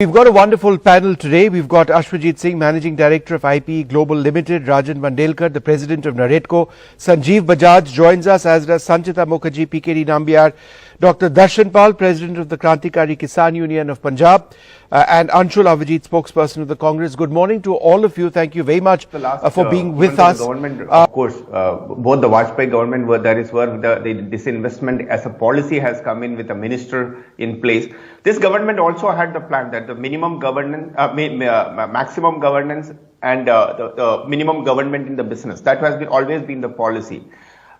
We've got a wonderful panel today. We've got Ashwajit Singh, Managing Director of IP Global Limited, Rajan Mandelkar, the President of Naredco, Sanjeev Bajaj joins us, as does Sanchita Mukherjee, PKD Nambiar, Dr. Darshan Pal, President of the Krantikari Kisan Union of Punjab, and Anshul Avijit, spokesperson of the Congress. Good morning to all of you. Thank you very much for being with us. Government, of course, both the Vajpayee government where the disinvestment as a policy has come in with a minister in place. This government also had the plan that the minimum governance, maximum governance and the minimum government in the business. That has always been the policy.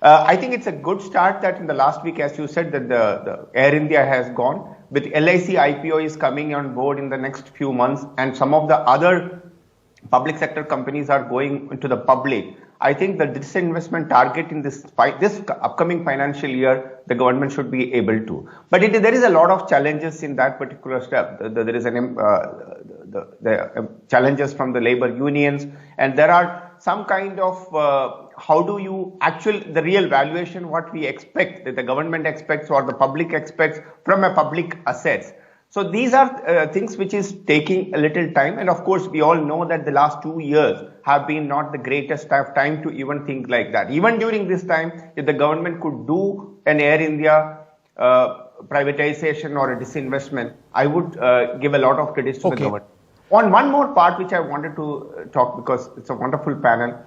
I think it's a good start that in the last week, as you said, that the Air India has gone. With LIC IPO is coming on board in the next few months, and some of the other public sector companies are going into the public. I think the disinvestment target in this upcoming financial year, the government should be able to. But there is a lot of challenges in that particular step. There is the challenges from the labor unions, and there are some kind of how do you the real valuation, what we expect, that the government expects or the public expects from a public assets. So these are things which is taking a little time. And of course, we all know that the last 2 years have been not the greatest time to even think like that. Even during this time, if the government could do an Air India privatization or a disinvestment, I would give a lot of credit to the government. On one more part, which I wanted to talk, because it's a wonderful panel.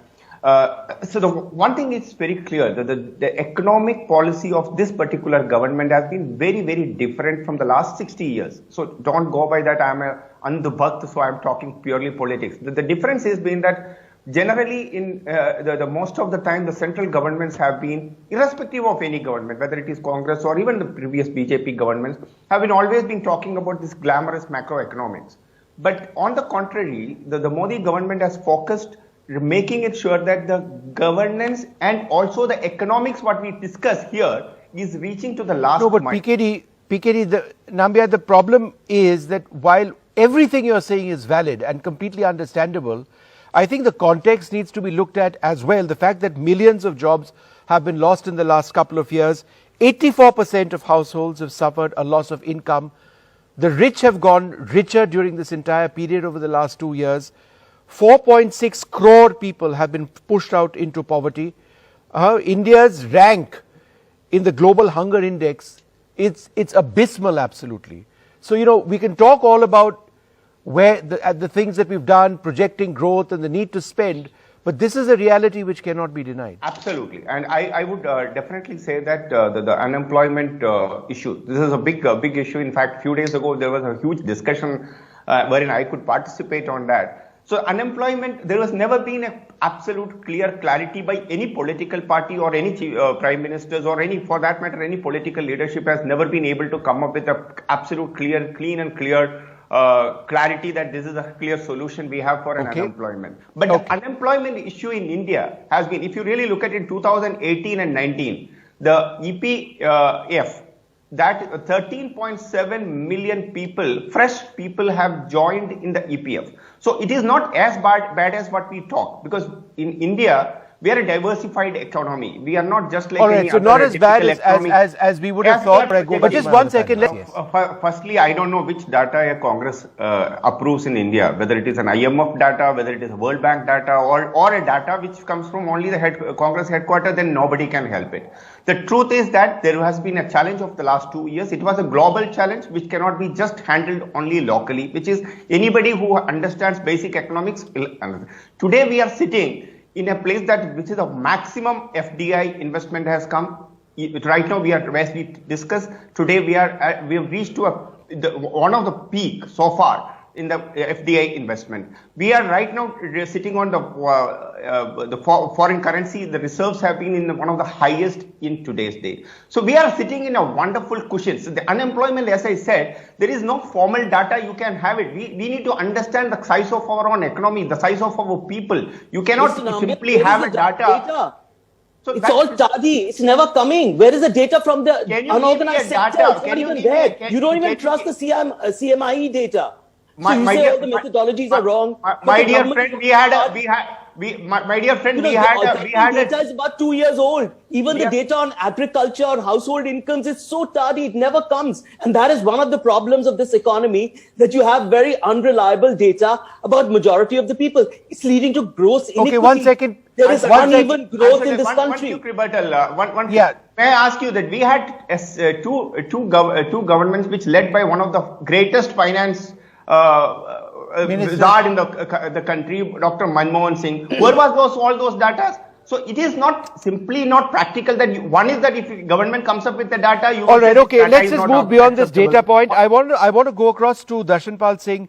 So the one thing is very clear that the economic policy of this particular government has been very, very different from the last 60 years. So don't go by that. I'm a andhbhakt, so I'm talking purely politics. The difference has been that generally in the most of the time, the central governments have been, irrespective of any government, whether it is Congress or even the previous BJP governments, have always been talking about this glamorous macroeconomics. But on the contrary, the Modi government has focused making it sure that the governance and also the economics, what we discuss here, is reaching to the last mile. No, but PKD, Nambiar, the problem is that while everything you're saying is valid and completely understandable, I think the context needs to be looked at as well. The fact that millions of jobs have been lost in the last couple of years, 84% of households have suffered a loss of income. The rich have gone richer during this entire period over the last 2 years. 4.6 crore people have been pushed out into poverty. India's rank in the global hunger index, it's abysmal, absolutely. So, we can talk all about where the things that we've done, projecting growth and the need to spend, but this is a reality which cannot be denied. Absolutely. And I would definitely say that the unemployment issue, this is a big issue. In fact, a few days ago, there was a huge discussion wherein I could participate on that. So unemployment, there has never been an absolute clear clarity by any political party or any prime ministers or any, for that matter, any political leadership has never been able to come up with an absolute clean and clear clarity that this is a clear solution we have for an unemployment. But the unemployment issue in India has been, if you really look at it, 2018 and 19, the EPF, that 13.7 million people, fresh people have joined in the EPF. So it is not as bad as what we talk, because in India, we are a diversified economy. We are not just like any so other not as bad as we would have thought. But just 1 second. Firstly, I don't know which data a Congress approves in India, whether it is an IMF data, whether it is a World Bank data, or a data which comes from only the Congress headquarters, then nobody can help it. The truth is that there has been a challenge of the last 2 years. It was a global challenge which cannot be just handled only locally, which is anybody who understands basic economics. Today we are sitting in a place which is the maximum FDI investment has come. Right now, as we discussed today, we have reached to one of the peak so far in the FDI investment. We are right now sitting on the foreign currency. The reserves have been in one of the highest in today's day. So we are sitting in a wonderful cushion. So the unemployment, as I said, there is no formal data. You can have it. We need to understand the size of our own economy, the size of our people. You cannot simply have a data. So it's all tardy. It's never coming. Where is the data from the unorganized sector? It's not even there. You don't even trust the CMIE data. So you say all the methodologies are wrong. My dear friend, we had my dear friend, we had data is about 2 years old. Even the data on agriculture or household incomes is so tardy, it never comes. And that is one of the problems of this economy, that you have very unreliable data about majority of the people. It's leading to gross inequity. Okay, 1 second. There is uneven growth in this country. May I ask you that we had two governments which led by one of the greatest finance wizard in the country, Dr. Manmohan Singh. Where was all those data? So it is not simply not practical that one is that if government comes up with the data, you all right, okay, let's just move beyond this data point. I want to go across to Darshanpal Singh.